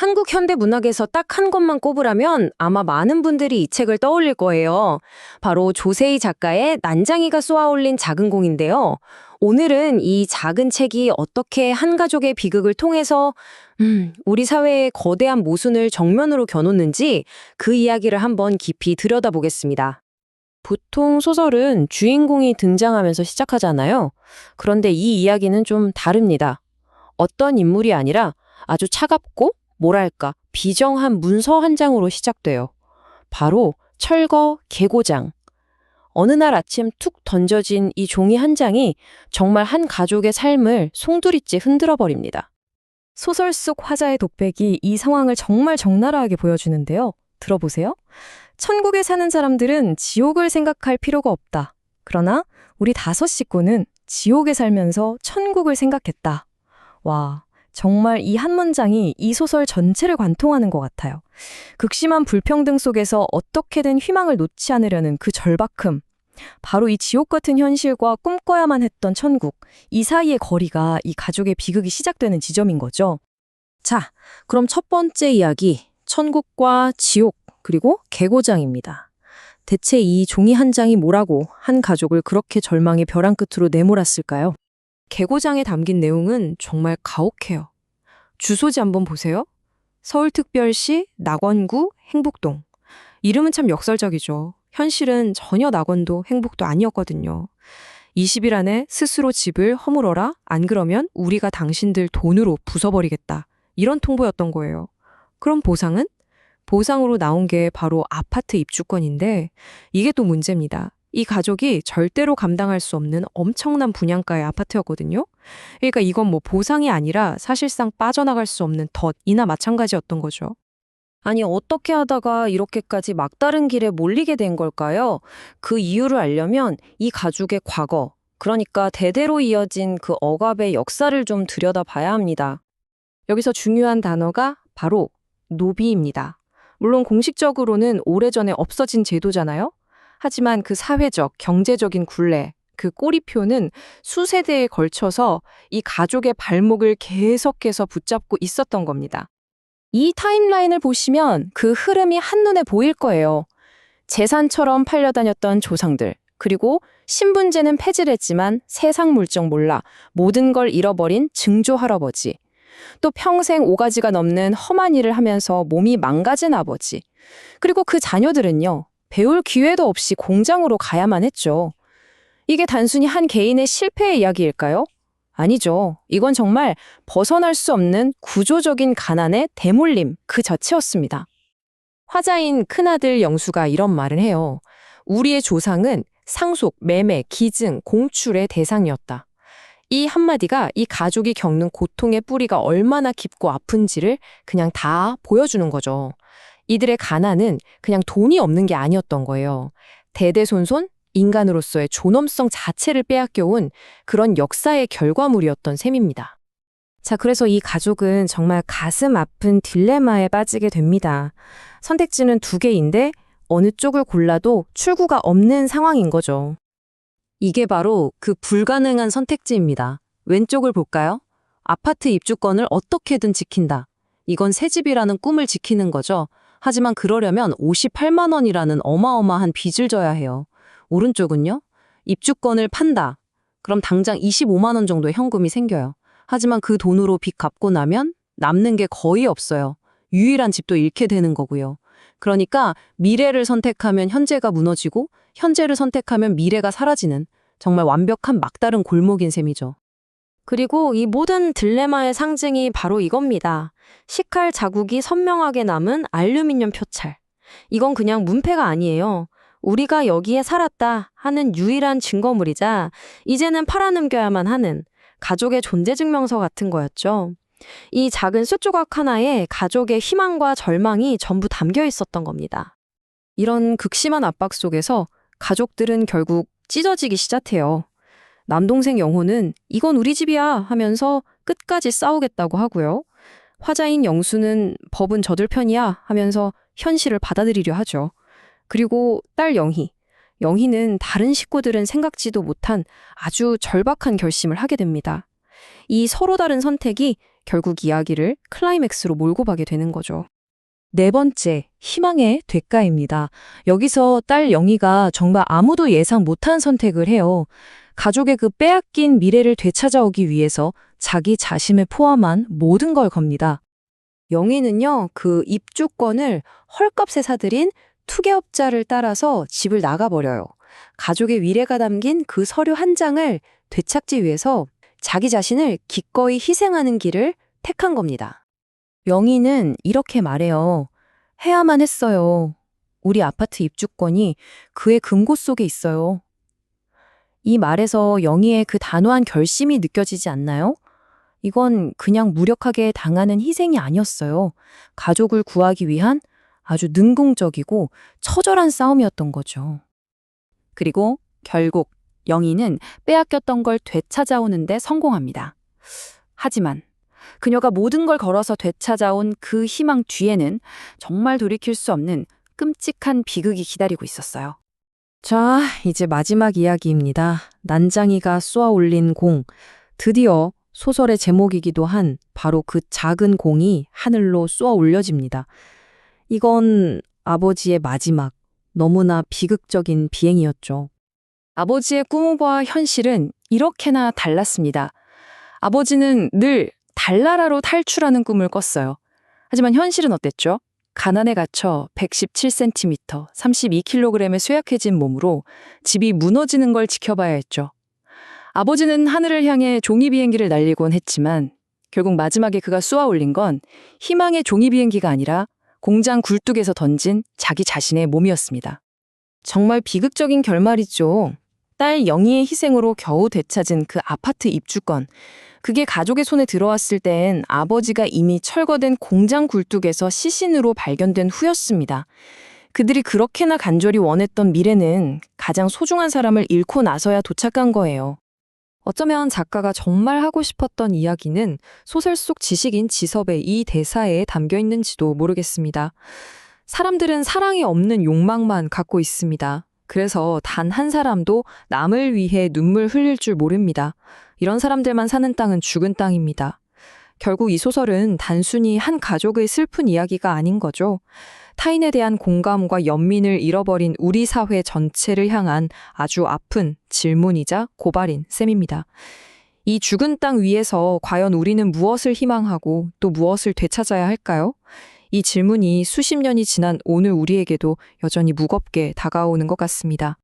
한국 현대 문학에서 딱 한 권만 꼽으라면 아마 많은 분들이 이 책을 떠올릴 거예요. 바로 조세희 작가의 난장이가 쏘아올린 작은 공인데요. 오늘은 이 작은 책이 어떻게 한 가족의 비극을 통해서 우리 사회의 거대한 모순을 정면으로 겨놓는지 그 이야기를 한번 깊이 들여다보겠습니다. 보통 소설은 주인공이 등장하면서 시작하잖아요. 그런데 이 이야기는 좀 다릅니다. 어떤 인물이 아니라 아주 차갑고 뭐랄까 비정한 문서 한 장으로 시작돼요. 바로 철거 계고장. 어느 날 아침 툭 던져진 이 종이 한 장이 정말 한 가족의 삶을 송두리째 흔들어 버립니다. 소설 속 화자의 독백이 이 상황을 정말 적나라하게 보여주는데요. 들어보세요. 천국에 사는 사람들은 지옥을 생각할 필요가 없다. 그러나 우리 5식구는 지옥에 살면서 천국을 생각했다. 와, 정말 이 한 문장이 이 소설 전체를 관통하는 것 같아요. 극심한 불평등 속에서 어떻게든 희망을 놓지 않으려는 그 절박함. 바로 이 지옥 같은 현실과 꿈꿔야만 했던 천국, 이 사이의 거리가 이 가족의 비극이 시작되는 지점인 거죠. 자, 그럼 첫 번째 이야기, 천국과 지옥, 그리고 계고장입니다. 대체 이 종이 한 장이 뭐라고 한 가족을 그렇게 절망의 벼랑 끝으로 내몰았을까요? 계고장에 담긴 내용은 정말 가혹해요. 주소지 한번 보세요. 서울특별시 낙원구 행북동. 이름은 참 역설적이죠. 현실은 전혀 낙원도 행북도 아니었거든요. 20일 안에 스스로 집을 허물어라. 안 그러면 우리가 당신들 돈으로 부숴버리겠다. 이런 통보였던 거예요. 그럼 보상은? 보상으로 나온 게 바로 아파트 입주권인데 이게 또 문제입니다. 이 가족이 절대로 감당할 수 없는 엄청난 분양가의 아파트였거든요. 그러니까 이건 뭐 보상이 아니라 사실상 빠져나갈 수 없는 덫이나 마찬가지였던 거죠. 아니, 어떻게 하다가 이렇게까지 막다른 길에 몰리게 된 걸까요? 그 이유를 알려면 이 가족의 과거, 그러니까 대대로 이어진 그 억압의 역사를 좀 들여다봐야 합니다. 여기서 중요한 단어가 바로 노비입니다. 물론 공식적으로는 오래전에 없어진 제도잖아요. 하지만 그 사회적, 경제적인 굴레, 그 꼬리표는 수세대에 걸쳐서 이 가족의 발목을 계속해서 붙잡고 있었던 겁니다. 이 타임라인을 보시면 그 흐름이 한눈에 보일 거예요. 재산처럼 팔려다녔던 조상들, 그리고 신분제는 폐지를 했지만 세상 물정 몰라 모든 걸 잃어버린 증조 할아버지, 또 평생 5가지가 넘는 험한 일을 하면서 몸이 망가진 아버지, 그리고 그 자녀들은요. 배울 기회도 없이 공장으로 가야만 했죠. 이게 단순히 한 개인의 실패의 이야기일까요? 아니죠. 이건 정말 벗어날 수 없는 구조적인 가난의 대물림 그 자체였습니다. 화자인 큰아들 영수가 이런 말을 해요. 우리의 조상은 상속, 매매, 기증, 공출의 대상이었다. 이 한마디가 이 가족이 겪는 고통의 뿌리가 얼마나 깊고 아픈지를 그냥 다 보여주는 거죠. 이들의 가난은 그냥 돈이 없는 게 아니었던 거예요. 대대손손 인간으로서의 존엄성 자체를 빼앗겨온 그런 역사의 결과물이었던 셈입니다. 자, 그래서 이 가족은 정말 가슴 아픈 딜레마에 빠지게 됩니다. 선택지는 2개인데 어느 쪽을 골라도 출구가 없는 상황인 거죠. 이게 바로 그 불가능한 선택지입니다. 왼쪽을 볼까요? 아파트 입주권을 어떻게든 지킨다. 이건 새 집이라는 꿈을 지키는 거죠. 하지만 그러려면 58만 원이라는 어마어마한 빚을 져야 해요. 오른쪽은요? 입주권을 판다. 그럼 당장 25만 원 정도의 현금이 생겨요. 하지만 그 돈으로 빚 갚고 나면 남는 게 거의 없어요. 유일한 집도 잃게 되는 거고요. 그러니까 미래를 선택하면 현재가 무너지고 현재를 선택하면 미래가 사라지는 정말 완벽한 막다른 골목인 셈이죠. 그리고 이 모든 딜레마의 상징이 바로 이겁니다. 식칼 자국이 선명하게 남은 알루미늄 표찰. 이건 그냥 문패가 아니에요. 우리가 여기에 살았다 하는 유일한 증거물이자 이제는 팔아넘겨야만 하는 가족의 존재증명서 같은 거였죠. 이 작은 숫조각 하나에 가족의 희망과 절망이 전부 담겨 있었던 겁니다. 이런 극심한 압박 속에서 가족들은 결국 찢어지기 시작해요. 남동생 영호는 이건 우리 집이야 하면서 끝까지 싸우겠다고 하고요. 화자인 영수는 법은 저들 편이야 하면서 현실을 받아들이려 하죠. 그리고 딸 영희는 다른 식구들은 생각지도 못한 아주 절박한 결심을 하게 됩니다. 이 서로 다른 선택이 결국 이야기를 클라이맥스로 몰고 가게 되는 거죠. 네 번째, 희망의 대가입니다. 여기서 딸 영희가 정말 아무도 예상 못한 선택을 해요. 가족의 그 빼앗긴 미래를 되찾아오기 위해서 자기 자신을 포함한 모든 걸 겁니다. 영희는요, 그 입주권을 헐값에 사들인 투기업자를 따라서 집을 나가버려요. 가족의 미래가 담긴 그 서류 한 장을 되찾기 위해서 자기 자신을 기꺼이 희생하는 길을 택한 겁니다. 영희는 이렇게 말해요. 해야만 했어요. 우리 아파트 입주권이 그의 금고 속에 있어요. 이 말에서 영희의 그 단호한 결심이 느껴지지 않나요? 이건 그냥 무력하게 당하는 희생이 아니었어요. 가족을 구하기 위한 아주 능동적이고 처절한 싸움이었던 거죠. 그리고 결국 영희는 빼앗겼던 걸 되찾아오는데 성공합니다. 하지만 그녀가 모든 걸 걸어서 되찾아온 그 희망 뒤에는 정말 돌이킬 수 없는 끔찍한 비극이 기다리고 있었어요. 자, 이제 마지막 이야기입니다. 난장이가 쏘아 올린 공. 드디어 소설의 제목이기도 한 바로 그 작은 공이 하늘로 쏘아 올려집니다. 이건 아버지의 마지막, 너무나 비극적인 비행이었죠. 아버지의 꿈과 현실은 이렇게나 달랐습니다. 아버지는 늘 달나라로 탈출하는 꿈을 꿨어요. 하지만 현실은 어땠죠? 가난에 갇혀 117cm, 32kg의 쇠약해진 몸으로 집이 무너지는 걸 지켜봐야 했죠. 아버지는 하늘을 향해 종이 비행기를 날리곤 했지만 결국 마지막에 그가 쏘아 올린 건 희망의 종이 비행기가 아니라 공장 굴뚝에서 던진 자기 자신의 몸이었습니다. 정말 비극적인 결말이죠. 딸 영희의 희생으로 겨우 되찾은 그 아파트 입주권. 그게 가족의 손에 들어왔을 땐 아버지가 이미 철거된 공장 굴뚝에서 시신으로 발견된 후였습니다. 그들이 그렇게나 간절히 원했던 미래는 가장 소중한 사람을 잃고 나서야 도착한 거예요. 어쩌면 작가가 정말 하고 싶었던 이야기는 소설 속 지식인 지섭의 이 대사에 담겨 있는지도 모르겠습니다. 사람들은 사랑이 없는 욕망만 갖고 있습니다. 그래서 단 한 사람도 남을 위해 눈물 흘릴 줄 모릅니다. 이런 사람들만 사는 땅은 죽은 땅입니다. 결국 이 소설은 단순히 한 가족의 슬픈 이야기가 아닌 거죠. 타인에 대한 공감과 연민을 잃어버린 우리 사회 전체를 향한 아주 아픈 질문이자 고발인 셈입니다. 이 죽은 땅 위에서 과연 우리는 무엇을 희망하고 또 무엇을 되찾아야 할까요? 이 질문이 수십 년이 지난 오늘 우리에게도 여전히 무겁게 다가오는 것 같습니다.